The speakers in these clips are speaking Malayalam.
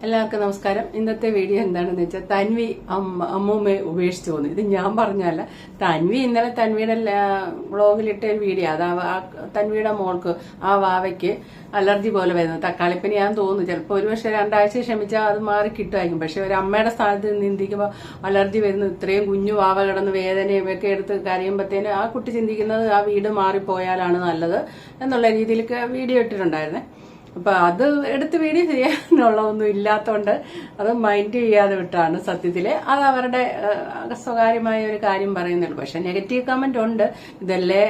എല്ലാവർക്കും നമസ്കാരം. ഇന്നത്തെ വീഡിയോ എന്താണെന്ന് വെച്ചാൽ തൻവി അമ്മൂമ്മയെ ഉപേക്ഷിച്ചു പോകുന്നു. ഇത് ഞാൻ പറഞ്ഞല്ല, തൻവി ഇന്നലെ തൻവിയുടെ വ്ളോഗിലിട്ട ഒരു വീഡിയോ. അത് തൻവിയുടെ മോൾക്ക് ആ വാവയ്ക്ക് അലർജി പോലെ വരുന്നത് തക്കാളിപ്പനി ഞാൻ തോന്നുന്നു. ചിലപ്പോൾ ഒരു പക്ഷേ 2 ആഴ്ച ക്ഷമിച്ചാൽ അത് മാറി കിട്ടുമായിരിക്കും. പക്ഷെ ഒരു അമ്മയുടെ സ്ഥാനത്ത് നിന്ദിക്കുമ്പോൾ അലർജി വരുന്നു, ഇത്രയും കുഞ്ഞു വാവ കിടന്ന് വേദനയും ഒക്കെ എടുത്ത് കരയുമ്പോഴത്തേന് ആ കുട്ടി ചിന്തിക്കുന്നത് ആ വീട് മാറിപ്പോയാലാണ് നല്ലത് എന്നുള്ള രീതിയിലേക്ക് വീഡിയോ ഇട്ടിട്ടുണ്ടായിരുന്നേ. അപ്പൊ അത് എടുത്ത് വീഡിയോ ചെയ്യാനുള്ള ഒന്നും ഇല്ലാത്തോണ്ട് അത് മൈൻഡ് ചെയ്യാതെ വിട്ടാണ് സത്യത്തില്. അത് അവരുടെ സ്വകാര്യമായ ഒരു കാര്യം പറയുന്നുള്ളൂ. പക്ഷെ നെഗറ്റീവ് കമന്റ് ഉണ്ട്. ഇതല്ലേ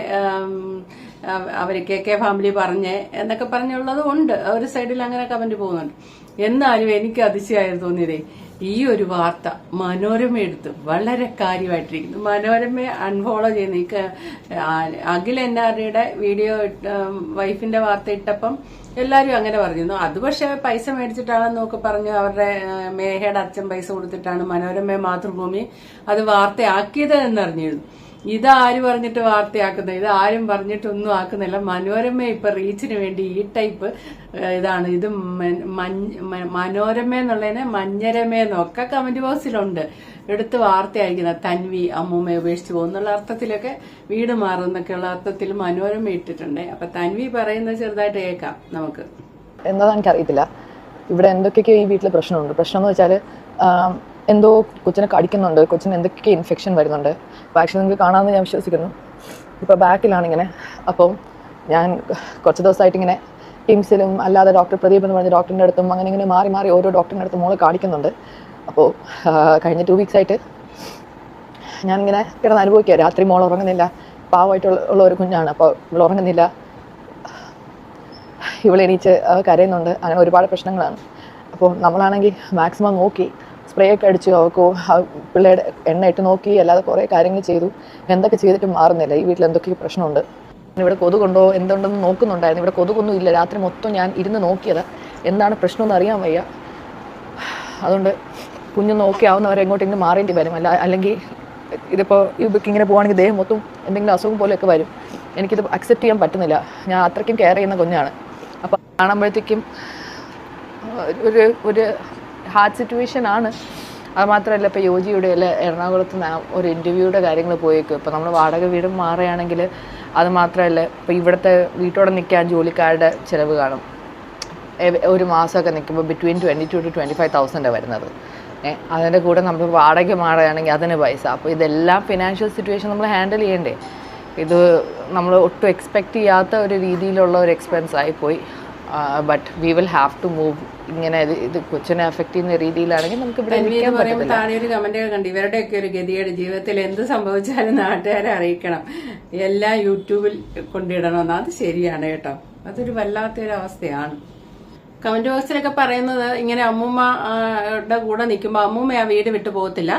അവരൊക്കെ ഫാമിലി പറഞ്ഞേ എന്നൊക്കെ പറഞ്ഞുള്ളതും ഉണ്ട്. ഒരു സൈഡിൽ അങ്ങനെ കമന്റ് പോകുന്നുണ്ട്. എന്നാലും എനിക്ക് അതിശയമായി തോന്നിയതേ, ഈ ഒരു വാർത്ത മനോരമ എടുത്ത് വളരെ കാര്യമായിട്ടിരിക്കുന്നു. മനോരമയെ അൺഫോളോ ചെയ്യുന്ന അഖിൽ NRയുടെ വീഡിയോ വൈഫിന്റെ വാർത്ത ഇട്ടപ്പം എല്ലാരും അങ്ങനെ പറഞ്ഞിരുന്നു. അത് പക്ഷെ പൈസ മേടിച്ചിട്ടാണെന്നൊക്കെ പറഞ്ഞു. അവരുടെ മേഹയുടെ അച്ഛൻ പൈസ കൊടുത്തിട്ടാണ് മനോരമ മാതൃഭൂമി അത് വാർത്തയാക്കിയത് എന്നറിഞ്ഞിരുന്നു. ഇതാര് പറഞ്ഞിട്ട് വാർത്തയാക്കുന്നത്? ഇത് ആരും പറഞ്ഞിട്ടൊന്നും ആക്കുന്നില്ല. മനോരമ ഇപ്പൊ റീച്ചിന് വേണ്ടി ഈ ടൈപ്പ് ഇതാണ്. ഇത് മനോരമ എന്നുള്ളതിന് മഞ്ഞരമയെന്നൊക്കെ കമന്റ് ബോക്സിലുണ്ട്. എടുത്ത് വാർത്തയായിരിക്കുന്നത് തൻവി അമ്മൂമ്മയെ ഉപേക്ഷിച്ചു പോകുന്നുള്ള അർത്ഥത്തിലൊക്കെ വീട് മാറുന്നൊക്കെയുള്ള അർത്ഥത്തിൽ മനോരമ ഇട്ടിട്ടുണ്ട്. അപ്പൊ തൻവി പറയുന്നത് ചെറുതായിട്ട് കേൾക്കാം നമുക്ക്. എന്താണെന്ന് എനിക്കറിയത്തില്ല. ഇവിടെ എന്തൊക്കെയൊക്കെയോ ഈ വീട്ടിൽ പ്രശ്നമുണ്ട്. പ്രശ്നം എന്ന് വെച്ചാൽ എന്തോ കൊച്ചിനെ കടിക്കുന്നുണ്ട്, കൊച്ചിന് എന്തൊക്കെ ഇൻഫെക്ഷൻ വരുന്നുണ്ട്. വാക്സിൻ നിങ്ങൾക്ക് കാണാമെന്ന് ഞാൻ വിശ്വസിക്കുന്നു. ഇപ്പോൾ ബാക്കിലാണിങ്ങനെ. അപ്പം ഞാൻ കുറച്ച് ദിവസമായിട്ട് ഇങ്ങനെ ടിംസിലും അല്ലാതെ ഡോക്ടർ പ്രദീപ് എന്ന് പറഞ്ഞ ഡോക്ടറിൻ്റെ അടുത്തും അങ്ങനെ ഇങ്ങനെ മാറി മാറി ഓരോ ഡോക്ടറിൻ്റെ അടുത്തും മോളെ കാണിക്കുന്നുണ്ട്. അപ്പോൾ കഴിഞ്ഞ 2 വീക്സ് ആയിട്ട് ഞാനിങ്ങനെ കിടന്ന് അനുഭവിക്കുക. രാത്രി മോൾ ഉറങ്ങുന്നില്ല. പാവമായിട്ടുള്ള ഒരു കുഞ്ഞാണ്. അപ്പോൾ ഇവൾ ഉറങ്ങുന്നില്ല, ഇവളെണീച്ച് കരയുന്നുണ്ട്. അങ്ങനെ ഒരുപാട് പ്രശ്നങ്ങളാണ്. അപ്പോൾ നമ്മളാണെങ്കിൽ മാക്സിമം നോക്കി സ്പ്രേ ഒക്കെ അടിച്ചു, അവൾക്ക് പിള്ളേരുടെ എണ്ണ ഇട്ട് നോക്കി, അല്ലാതെ കുറേ കാര്യങ്ങൾ ചെയ്തു. എന്തൊക്കെ ചെയ്തിട്ടും മാറുന്നില്ല. ഈ വീട്ടിൽ എന്തൊക്കെയോ പ്രശ്നമുണ്ട്. ഇവിടെ കൊതുകുണ്ടോ എന്തുണ്ടെന്ന് നോക്കുന്നുണ്ടായിരുന്നു. ഇവിടെ കൊതുകൊന്നും ഇല്ല. രാത്രി മൊത്തം ഞാൻ ഇരുന്ന് നോക്കിയത്. എന്താണ് പ്രശ്നമെന്ന് അറിയാൻ വയ്യ. അതുകൊണ്ട് കുഞ്ഞ് നോക്കിയാവുന്നവരെ എങ്ങോട്ടെങ്കിലും മാറേണ്ടി വരും. അല്ലെങ്കിൽ ഇതിപ്പോൾ ഇവർക്ക് ഇങ്ങനെ പോകുകയാണെങ്കിൽ ദേഹം മൊത്തം എന്തെങ്കിലും അസുഖം പോലെയൊക്കെ വരും. എനിക്കിത് അക്സെപ്റ്റ് ചെയ്യാൻ പറ്റുന്നില്ല. ഞാൻ അത്രയ്ക്കും കെയർ ചെയ്യുന്ന കുഞ്ഞാണ്. അപ്പം കാണുമ്പോഴത്തേക്കും ഒരു ഹാർഡ് സിറ്റുവേഷൻ ആണ്. അത് മാത്രമല്ല, ഇപ്പോൾ യോജിയുടെ അല്ല എറണാകുളത്ത് ഒരു ഇൻ്റർവ്യൂയുടെ കാര്യങ്ങൾ പോയേക്കും. ഇപ്പോൾ നമ്മൾ വാടക വീടും മാറുകയാണെങ്കിൽ അത് മാത്രമല്ല, ഇപ്പോൾ ഇവിടുത്തെ വീട്ടോടെ നിൽക്കാൻ ജോലിക്കാരുടെ ചിലവ് കാണും. ഒരു മാസമൊക്കെ നിൽക്കുമ്പോൾ ബിറ്റ്വീൻ 22,000 to 25,000 വരുന്നത്. അതിൻ്റെ കൂടെ നമ്മൾ വാടക മാറുകയാണെങ്കിൽ അതിന് പൈസ. അപ്പോൾ ഇതെല്ലാം ഫിനാൻഷ്യൽ സിറ്റുവേഷൻ നമ്മൾ ഹാൻഡിൽ ചെയ്യണ്ടേ. ഇത് നമ്മൾ ഒട്ടും എക്സ്പെക്റ്റ് ചെയ്യാത്ത ഒരു രീതിയിലുള്ള ഒരു എക്സ്പെൻസ് ആയിപ്പോയി. But we will have to move. ഇങ്ങനെ ഇത് കൊച്ചിനെ അഫക്ട് ചെയ്യുന്ന രീതിയിലാണെങ്കിൽ നമുക്ക് ഇവിടെ താഴെ ഒരു കമന്റ് കണ്ടു. ഇവരുടെയൊക്കെ ഒരു ഗതിയുടെ ജീവിതത്തിൽ എന്ത് സംഭവിച്ചാലും നാട്ടുകാരെ അറിയിക്കണം, എല്ലാം യൂട്യൂബിൽ കൊണ്ടിടണമെന്ന്. അത് ശരിയാണ് കേട്ടോ. അതൊരു വല്ലാത്തൊരു അവസ്ഥയാണ്. കമന്റ് ബോക്സിലൊക്കെ പറയുന്നത് ഇങ്ങനെ അമ്മൂമ്മയുടെ കൂടെ നിൽക്കുമ്പോൾ അമ്മൂമ്മ ആ വീട് വിട്ടു പോകത്തില്ല.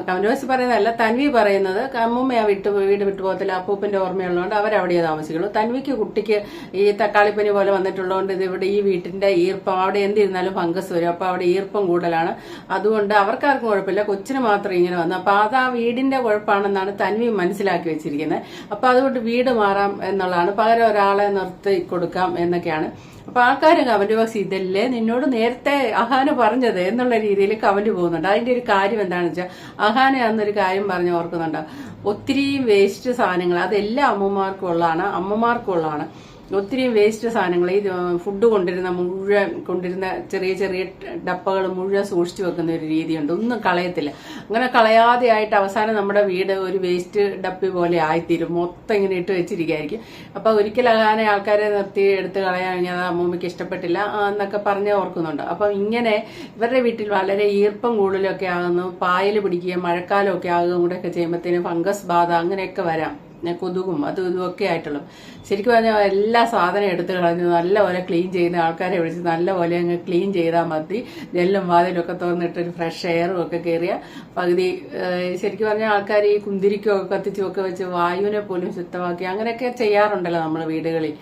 കമന്റ് ബോക്സിൽ പറയുന്നതല്ല, തൻവി പറയുന്നത് അമ്മൂമ്മ ആ വീട് വിട്ടു പോകത്തില്ല. അപ്പൂപ്പന്റെ ഓർമ്മയുള്ളതുകൊണ്ട് അവരവിടെ താമസിക്കുള്ളൂ. തൻവിക്ക് കുട്ടിക്ക് ഈ തക്കാളിപ്പനി പോലെ വന്നിട്ടുള്ളതുകൊണ്ട് ഇത് ഇവിടെ ഈ വീട്ടിന്റെ ഈർപ്പം, അവിടെ എന്തിരുന്നാലും ഫംഗസ് വരും. അപ്പൊ അവിടെ ഈർപ്പം കൂടുതലാണ്. അതുകൊണ്ട് അവർക്കാർക്കും കുഴപ്പമില്ല, കൊച്ചിന് മാത്രം ഇങ്ങനെ വന്നു. അപ്പൊ അത് ആ വീടിന്റെ കുഴപ്പമാണെന്നാണ് തൻവി മനസ്സിലാക്കി വെച്ചിരിക്കുന്നത്. അപ്പൊ അതുകൊണ്ട് വീട് മാറാം എന്നുള്ളതാണ്, പകരം ഒരാളെ നിർത്തി കൊടുക്കാം എന്നൊക്കെയാണ്. അപ്പൊ ആൾക്കാര് കമന്റ് ബോക്സ് ഇതല്ലേ നിന്നോട് നേരത്തെ അഹാന പറഞ്ഞത് എന്നുള്ള രീതിയിൽ കമന്റ് പോകുന്നുണ്ട്. അതിന്റെ ഒരു കാര്യം എന്താണെന്ന് വെച്ചാൽ, അഹാന എന്നൊരു കാര്യം പറഞ്ഞ് ഓർക്കുന്നുണ്ട്. ഒത്തിരി വേസ്റ്റ് സാധനങ്ങൾ അതെല്ലാം അമ്മമാർക്കും ഉള്ളതാണ്. ഒത്തിരി വേസ്റ്റ് സാധനങ്ങൾ, ഈ ഫുഡ് കൊണ്ടിരുന്ന ചെറിയ ചെറിയ ഡപ്പകൾ മുഴുവൻ സൂക്ഷിച്ചു വെക്കുന്ന ഒരു രീതിയുണ്ട്. ഒന്നും കളയത്തില്ല. അങ്ങനെ കളയാതെ ആയിട്ട് അവസാനം നമ്മുടെ വീട് ഒരു വേസ്റ്റ് ഡപ്പി പോലെ ആയിത്തീരും. മൊത്തം ഇങ്ങനെ ഇട്ട് വെച്ചിരിക്കുകയായിരിക്കും. അപ്പൊ ഒരിക്കലും അങ്ങനെ ആൾക്കാരെ നിർത്തി എടുത്ത് കളയാൻ കഴിഞ്ഞാൽ അമ്മൂമ്മയ്ക്ക് ഇഷ്ടപ്പെട്ടില്ല എന്നൊക്കെ പറഞ്ഞ് ഓർക്കുന്നുണ്ട്. അപ്പൊ ഇങ്ങനെ ഇവരുടെ വീട്ടിൽ വളരെ ഈർപ്പം കൂടുതലൊക്കെ ആകുന്നു. പായൽ പിടിക്കുകയും മഴക്കാലമൊക്കെ ആകുകയും കൂടെ ഒക്കെ ചെയ്യുമ്പോഴത്തേനും ഫംഗസ് ബാധ അങ്ങനെയൊക്കെ വരാം. കൊതുകും അതും ഇതുമൊക്കെ ആയിട്ടുള്ളൂ. ശരിക്കും പറഞ്ഞാൽ എല്ലാ സാധനം എടുത്ത് കളഞ്ഞു നല്ലപോലെ ക്ലീൻ ചെയ്യുന്ന ആൾക്കാരെ വിളിച്ച് നല്ലപോലെ അങ്ങ് ക്ലീൻ ചെയ്താൽ മതി. ജനലും വാതിലൊക്കെ തുറന്നിട്ടൊരു ഫ്രഷ് എയറും ഒക്കെ കയറിയ പകുതി ശരിക്കും പറഞ്ഞാൽ ആൾക്കാർ ഈ കുന്തിരിക്കൊക്കെ കത്തിച്ചുമൊക്കെ വെച്ച് വായുവിനെ പോലും ശുദ്ധമാക്കി അങ്ങനെയൊക്കെ ചെയ്യാറുണ്ടല്ലോ നമ്മൾ വീടുകളിൽ.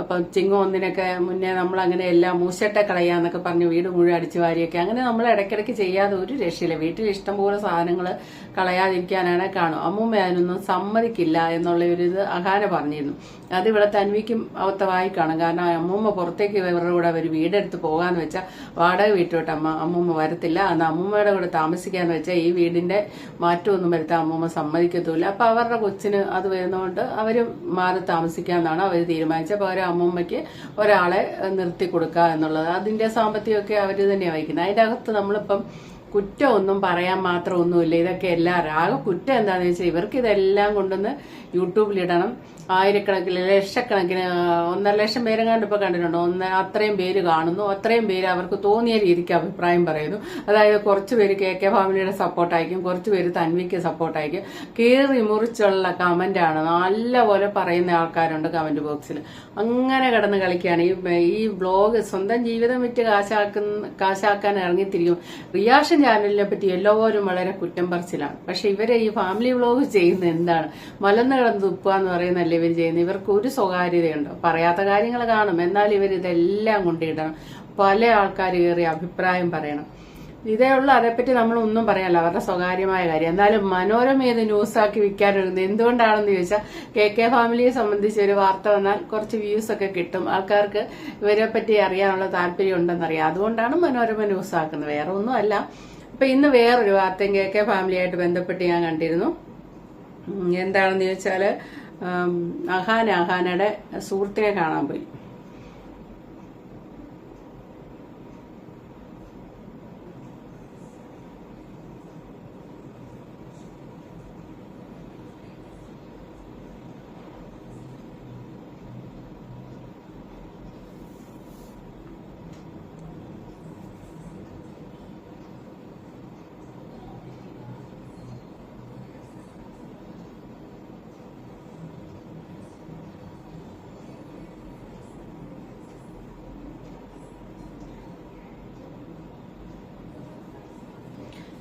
അപ്പം ചിങ്ങം ഒന്നിനൊക്കെ മുന്നേ നമ്മൾ അങ്ങനെ എല്ലാം മൂശട്ടെ കളയാന്നൊക്കെ പറഞ്ഞ് വീട് മുഴുവൻ അടിച്ചു വാരിയൊക്കെ അങ്ങനെ നമ്മൾ ഇടയ്ക്കിടയ്ക്ക് ചെയ്യാതെ ഒരു രക്ഷയില്ല. വീട്ടിൽ ഇഷ്ടംപോലെ സാധനങ്ങൾ കളയാതിരിക്കാനാണ് കാണും. അമ്മൂമ്മ അതിനൊന്നും സമ്മതിക്കില്ല എന്നുള്ള ഒരു ഇത് അഹാന പറഞ്ഞിരുന്നു. അത് ഇവിടെ തൻവിക്കും അവത്തവായി കാണും. കാരണം അമ്മൂമ്മ പുറത്തേക്ക് ഇവരുടെ കൂടെ അവർ വീടെടുത്ത് പോകാന്ന് വെച്ചാൽ വാടക വീട്ടിലോട്ട് അമ്മൂമ്മ വരത്തില്ല. അന്ന് അമ്മൂമ്മയുടെ കൂടെ താമസിക്കാന്ന് വെച്ചാൽ ഈ വീടിന്റെ മാറ്റമൊന്നും വരുത്താൻ അമ്മൂമ്മ സമ്മതിക്കത്തുമില്ല. അപ്പൊ അവരുടെ കൊച്ചിന് അത് വരുന്നതുകൊണ്ട് അവര് മാറി താമസിക്കാന്നാണ് അവർ തീരുമാനിച്ചത്. അപ്പൊ അവരെ അമ്മൂമ്മയ്ക്ക് ഒരാളെ നിർത്തി കൊടുക്കുക എന്നുള്ളത്. അതിന്റെ സാമ്പത്തികമൊക്കെ അവര് തന്നെയാണ് വഹിക്കുന്നത്. അതിന്റെ അകത്ത് നമ്മളിപ്പം കുറ്റമൊന്നും പറയാൻ മാത്രം ഒന്നുമില്ല. ഇതൊക്കെ എല്ലാവരും ആകെ കുറ്റം എന്താണെന്ന് വെച്ചാൽ ഇവർക്ക് ഇതെല്ലാം കൊണ്ടുവന്ന് യൂട്യൂബിലിടണം. ആയിരക്കണക്കിന് ലക്ഷക്കണക്കിന് 1.5 ലക്ഷം പേരെങ്ങാണ്ട് ഇപ്പൊ കണ്ടിട്ടുണ്ടോ. അത്രയും പേര് കാണുന്നു, അത്രയും പേര് അവർക്ക് തോന്നിയ രീതിക്ക് അഭിപ്രായം പറയുന്നു. അതായത് കുറച്ചു പേര് KK ഫാമിലിയുടെ സപ്പോർട്ടായിരിക്കും, കുറച്ചു പേര് തൻവിക്ക് സപ്പോർട്ടായിരിക്കും. കീറി മുറിച്ചുള്ള കമന്റാണ് നല്ലപോലെ പറയുന്ന ആൾക്കാരുണ്ട് കമന്റ് ബോക്സിൽ. അങ്ങനെ കിടന്ന് കളിക്കുകയാണ് ഈ ബ്ലോഗ്. സ്വന്തം ജീവിതം വിറ്റ് കാശാക്കാൻ ഇറങ്ങിത്തിരിക്കും. റിയാക്ഷൻ ചാനലിനെ പറ്റി എല്ലാവരും വളരെ കുറ്റം പറച്ചിലാണ്. പക്ഷെ ഇവരെ ഈ ഫാമിലി വ്ലോഗ് ചെയ്യുന്നത് എന്താണ്? മലന്ന് കിടന്ന് തുപ്പുക എന്ന് പറയുന്നല്ലേ ഇവർ ചെയ്യുന്നത്. ഇവർക്ക് ഒരു സ്വകാര്യതയുണ്ടോ? പറയാത്ത കാര്യങ്ങൾ കാണും, എന്നാൽ ഇവർ ഇതെല്ലാം കൊണ്ടിടണം. പല ആൾക്കാർ കയറി അഭിപ്രായം പറയണം. ഇതേ ഉള്ളൂ. അതേപ്പറ്റി നമ്മളൊന്നും പറയാനല്ല, അവരുടെ സ്വകാര്യമായ കാര്യം. എന്നാലും മനോരമ ഇത് ന്യൂസാക്കി വിൽക്കാനിരുന്നത് എന്തുകൊണ്ടാണെന്ന് ചോദിച്ചാൽ KK ഫാമിലിയെ സംബന്ധിച്ച് ഒരു വാർത്ത വന്നാൽ കുറച്ച് വ്യൂസ് ഒക്കെ കിട്ടും. ആൾക്കാർക്ക് ഇവരെ പറ്റി അറിയാനുള്ള താല്പര്യം ഉണ്ടെന്നറിയാം. അതുകൊണ്ടാണ് മനോരമ ന്യൂസ് ആക്കുന്നത്, വേറെ ഒന്നും അല്ല. അപ്പൊ ഇന്ന് വേറൊരു വാർത്തയും KK ഫാമിലിയായിട്ട് ബന്ധപ്പെട്ട് ഞാൻ കണ്ടിരുന്നു. എന്താണെന്ന് ചോദിച്ചാല് അഹാനയുടെ സുഹൃത്തിനെ കാണാൻ പോയി.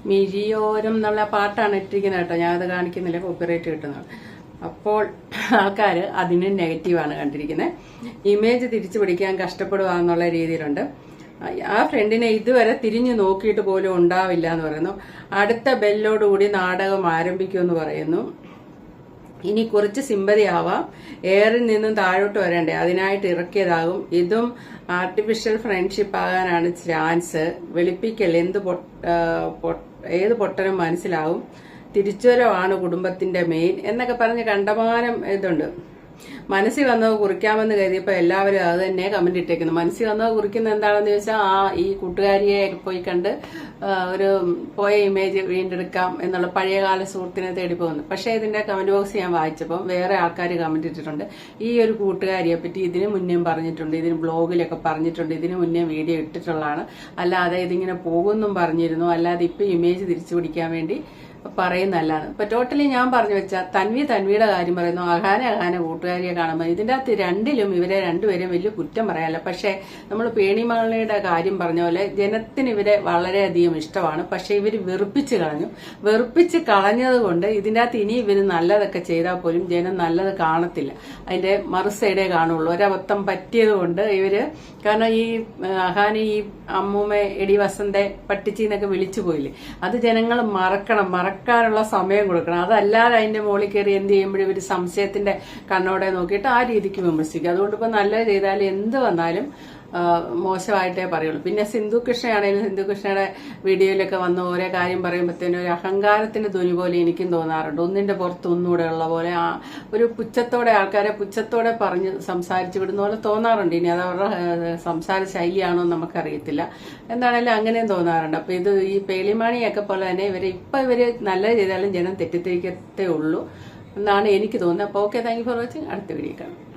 മിഴിയോരം എന്നുള്ള പാട്ടാണ് ഇട്ടിരിക്കുന്നത് കേട്ടോ. ഞാനത് കാണിക്കുന്നില്ല, കോപ്പിറൈറ്റ് കിട്ടുന്നതാണ്. അപ്പോൾ ആൾക്കാർ അതിന് നെഗറ്റീവാണ് കണ്ടിരിക്കുന്നത്. ഇമേജ് തിരിച്ചു പിടിക്കാൻ കഷ്ടപ്പെടുക എന്നുള്ള രീതിയിലുണ്ട്. ആ ഫ്രണ്ടിനെ ഇതുവരെ തിരിഞ്ഞു നോക്കിയിട്ട് പോലും ഉണ്ടാവില്ല എന്ന് പറയുന്നു. അടുത്ത ബെല്ലോടുകൂടി നാടകം ആരംഭിക്കുമെന്ന് പറയുന്നു. ഇനി കുറച്ച് സിമ്പതി ആവാം, എയറിൽ നിന്നും താഴോട്ട് വരണ്ടേ, അതിനായിട്ട് ഇറക്കിയതാകും. ഇതും ആർട്ടിഫിഷ്യൽ ഫ്രണ്ട്ഷിപ്പ് ആകാനാണ് ചാൻസ്. വെളുപ്പിക്കൽ ഏത് പൊട്ടനും മനസ്സിലാവും. തിരിച്ചുവരവാണ് കുടുംബത്തിന്റെ മെയിൻ എന്നൊക്കെ പറഞ്ഞ് കണ്ടമാനം ഇതുണ്ട്. മനസ്സിൽ വന്നത് കുറിക്കാമെന്ന് കരുതിയപ്പോ എല്ലാവരും അത് തന്നെ കമന്റ് ഇട്ടേക്കുന്നു. മനസ്സിൽ വന്നത് കുറിക്കുന്നത് എന്താണെന്ന് ചോദിച്ചാൽ ഈ കൂട്ടുകാരിയെ പോയി കണ്ട് ഒരു പോയ ഇമേജ് വീണ്ടെടുക്കാം എന്നുള്ള പഴയകാല സുഹൃത്തിനെ തേടി പോകുന്നു. പക്ഷെ ഇതിന്റെ കമന്റ് ബോക്സ് ഞാൻ വായിച്ചപ്പോൾ വേറെ ആൾക്കാർ കമന്റ് ഇട്ടിട്ടുണ്ട്. ഈ ഒരു കൂട്ടുകാരിയെ പറ്റി ഇതിനു മുന്നേ പറഞ്ഞിട്ടുണ്ട്, ഇതിന് ബ്ലോഗിലൊക്കെ പറഞ്ഞിട്ടുണ്ട്, ഇതിനു മുന്നേ വീഡിയോ ഇട്ടിട്ടുള്ളതാണ്. അല്ലാതെ ഇതിങ്ങനെ പോകുമെന്നും പറഞ്ഞിരുന്നു. അല്ലാതെ ഇപ്പൊ ഇമേജ് തിരിച്ചു പിടിക്കാൻ വേണ്ടി പറയുന്നല്ലാണ്. ഇപ്പൊ ടോട്ടലി ഞാൻ പറഞ്ഞു വെച്ചാൽ തൻവിയുടെ കാര്യം പറയുന്നു, അഹാന കൂട്ടുകാരിയെ കാണുമ്പോൾ ഇതിന്റെ അകത്ത് രണ്ടിലും ഇവരെ രണ്ടുപേരും വലിയ കുറ്റം പറയാനല്ല. പക്ഷെ നമ്മൾ പേണിമകളുടെ കാര്യം പറഞ്ഞ പോലെ ജനത്തിന് ഇവരെ വളരെയധികം ഇഷ്ടമാണ്. പക്ഷെ ഇവർ വെറുപ്പിച്ച് കളഞ്ഞത് കൊണ്ട് ഇതിന്റെ അകത്ത് ഇനി ഇവര് നല്ലതൊക്കെ ചെയ്താൽ പോലും ജനം നല്ലത് കാണത്തില്ല, അതിന്റെ മറു സൈഡേ കാണുള്ളൂ. ഒരബദ്ധം പറ്റിയത് കൊണ്ട് ഇവര്, കാരണം ഈ അഹാന ഈ അമ്മൂമ്മ എടി വസന്തെ പട്ടിച്ചിന്നൊക്കെ വിളിച്ചു പോയില്ലേ, അത് ജനങ്ങൾ മറക്കാനുള്ള സമയം കൊടുക്കണം. അതല്ലാതെ അതിന്റെ മുകളിൽ കയറി എന്ത് ചെയ്യുമ്പോഴും ഇവര് സംശയത്തിന്റെ കണ്ണോടെ നോക്കിയിട്ട് ആ രീതിക്ക് വിമർശിക്കും. അതുകൊണ്ട് ഇപ്പൊ നല്ലത് ചെയ്താലും എന്ത് വന്നാലും മോശമായിട്ടേ പറയുള്ളൂ. പിന്നെ സിന്ധു കൃഷ്ണയാണെങ്കിലും സിന്ധു കൃഷ്ണയുടെ വീഡിയോയിലൊക്കെ വന്ന് ഓരോ കാര്യം പറയുമ്പോഴത്തേനും ഒരു അഹങ്കാരത്തിന്റെ ധ്വനി പോലെ എനിക്കും തോന്നാറുണ്ട്. ഒന്നിന്റെ പുറത്ത് ഒന്നുകൂടെ ഉള്ള പോലെ ഒരു പുച്ഛത്തോടെ ആൾക്കാരെ പുച്ഛത്തോടെ പറഞ്ഞ് സംസാരിച്ചു വിടുന്ന പോലെ തോന്നാറുണ്ട്. ഇനി അത് അവരുടെ സംസാര ശൈലിയാണോ നമുക്കറിയത്തില്ല. എന്താണേലും അങ്ങനെയും തോന്നാറുണ്ട്. അപ്പൊ ഇത് ഈ പേളിമാണിയൊക്കെ പോലെ തന്നെ ഇവര് നല്ലത് ചെയ്താലും ജനം തെറ്റിദ്ധരിക്കത്തേ ഉള്ളൂ എന്നാണ് എനിക്ക് തോന്നുന്നത്. അപ്പൊ okay, thank you for watching. അടുത്ത വീഡിയോ കാണാം.